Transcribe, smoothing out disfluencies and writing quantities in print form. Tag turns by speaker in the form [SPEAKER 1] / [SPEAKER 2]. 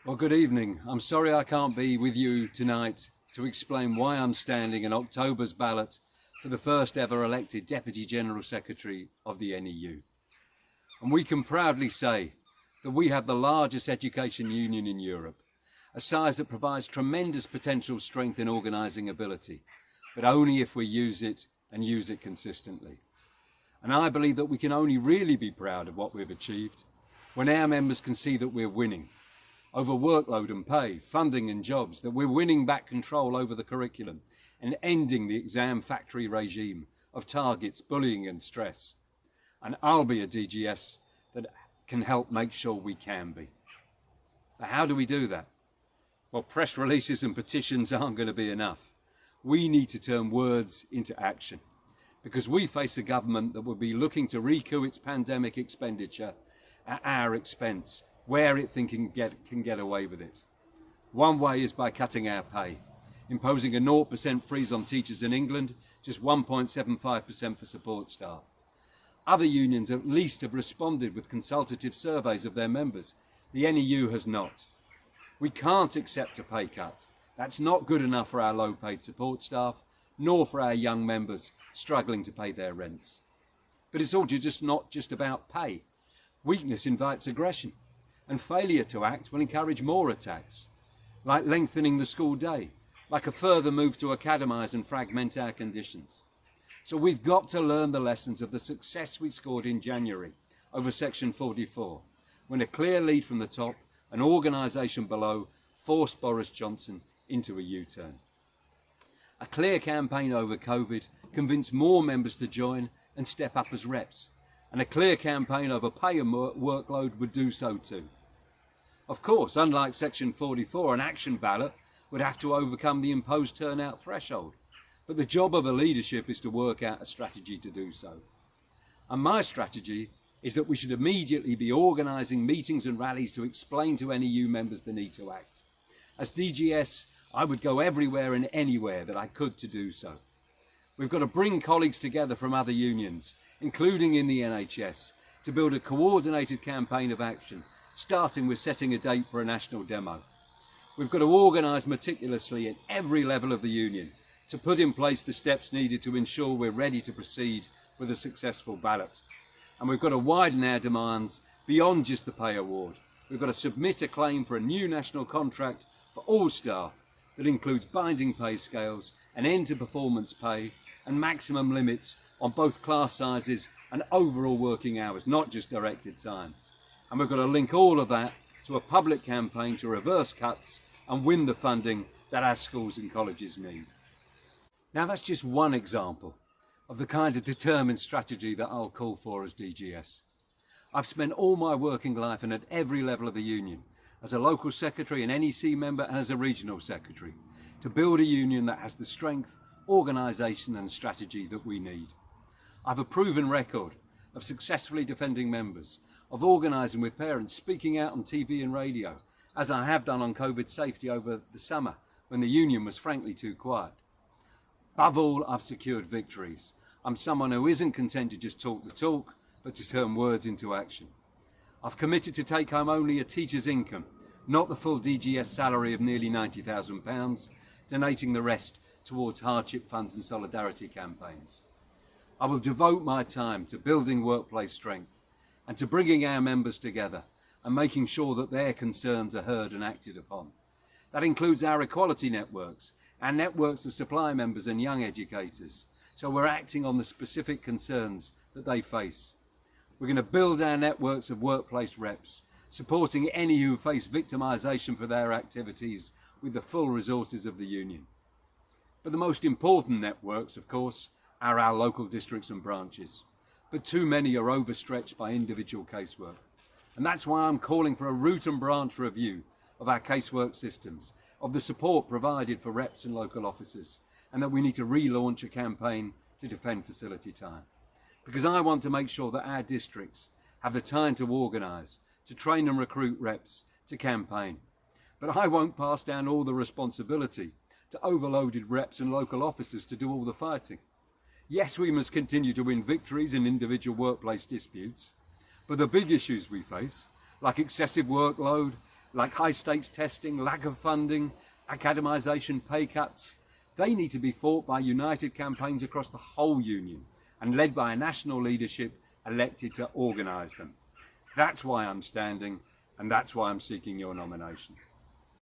[SPEAKER 1] Well, good evening. I'm sorry I can't be with you tonight to explain why I'm standing in October's ballot for the first ever elected Deputy General Secretary of the NEU. And we can proudly say that we have the largest education union in Europe, a size that provides tremendous potential strength in organising ability, but only if we use it and use it consistently. And I believe that we can only really be proud of what we've achieved when our members can see that we're winning over workload and pay, funding and jobs, that we're winning back control over the curriculum and ending the exam factory regime of targets, bullying and stress. And I'll be a DGS that can help make sure we can be. But how do we do that? Well, press releases and petitions aren't going to be enough. We need to turn words into action because we face a government that will be looking to recoup its pandemic expenditure at our expense, where it thinks it can get away with it. One way is by cutting our pay, imposing a 0% freeze on teachers in England, just 1.75% for support staff. Other unions at least have responded with consultative surveys of their members. The NEU has not. We can't accept a pay cut. That's not good enough for our low-paid support staff, nor for our young members struggling to pay their rents. But it's all just not just about pay. Weakness invites aggression, and failure to act will encourage more attacks, like lengthening the school day, like a further move to academise and fragment our conditions. So we've got to learn the lessons of the success we scored in January over Section 44, when a clear lead from the top, an organisation below, forced Boris Johnson into a U-turn. A clear campaign over COVID convinced more members to join and step up as reps, and a clear campaign over pay and workload would do so too. Of course, unlike Section 44, an action ballot would have to overcome the imposed turnout threshold, but the job of a leadership is to work out a strategy to do so. And my strategy is that we should immediately be organising meetings and rallies to explain to NEU members the need to act. As DGS, I would go everywhere and anywhere that I could to do so. We've got to bring colleagues together from other unions, including in the NHS, to build a coordinated campaign of action, starting with setting a date for a national demo. We've got to organise meticulously at every level of the union to put in place the steps needed to ensure we're ready to proceed with a successful ballot. And we've got to widen our demands beyond just the pay award. We've got to submit a claim for a new national contract for all staff that includes binding pay scales, an end to performance pay, and maximum limits on both class sizes and overall working hours, not just directed time. And we've got to link all of that to a public campaign to reverse cuts and win the funding that our schools and colleges need. Now that's just one example of the kind of determined strategy that I'll call for as DGS. I've spent all my working life and at every level of the union, as a local secretary, an NEC member and as a regional secretary, to build a union that has the strength, organisation and strategy that we need. I've a proven record of successfully defending members, of organising with parents, speaking out on TV and radio, as I have done on COVID safety over the summer when the union was frankly too quiet. Above all, I've secured victories. I'm someone who isn't content to just talk the talk, but to turn words into action. I've committed to take home only a teacher's income, not the full DGS salary of nearly £90,000, donating the rest towards hardship funds and solidarity campaigns. I will devote my time to building workplace strength and to bringing our members together and making sure that their concerns are heard and acted upon. That includes our equality networks, our networks of supply members and young educators, so we're acting on the specific concerns that they face. We're going to build our networks of workplace reps, supporting any who face victimisation for their activities with the full resources of the union. But the most important networks, of course, are our local districts and branches. But too many are overstretched by individual casework. And that's why I'm calling for a root and branch review of our casework systems, of the support provided for reps and local officers, and that we need to relaunch a campaign to defend facility time. Because I want to make sure that our districts have the time to organise, to train and recruit reps, to campaign. But I won't pass down all the responsibility to overloaded reps and local officers to do all the fighting. Yes, we must continue to win victories in individual workplace disputes, but the big issues we face, like excessive workload, like high stakes testing, lack of funding, academisation, pay cuts. They need to be fought by united campaigns across the whole union and led by a national leadership elected to organise them. That's why I'm standing, and that's why I'm seeking your nomination.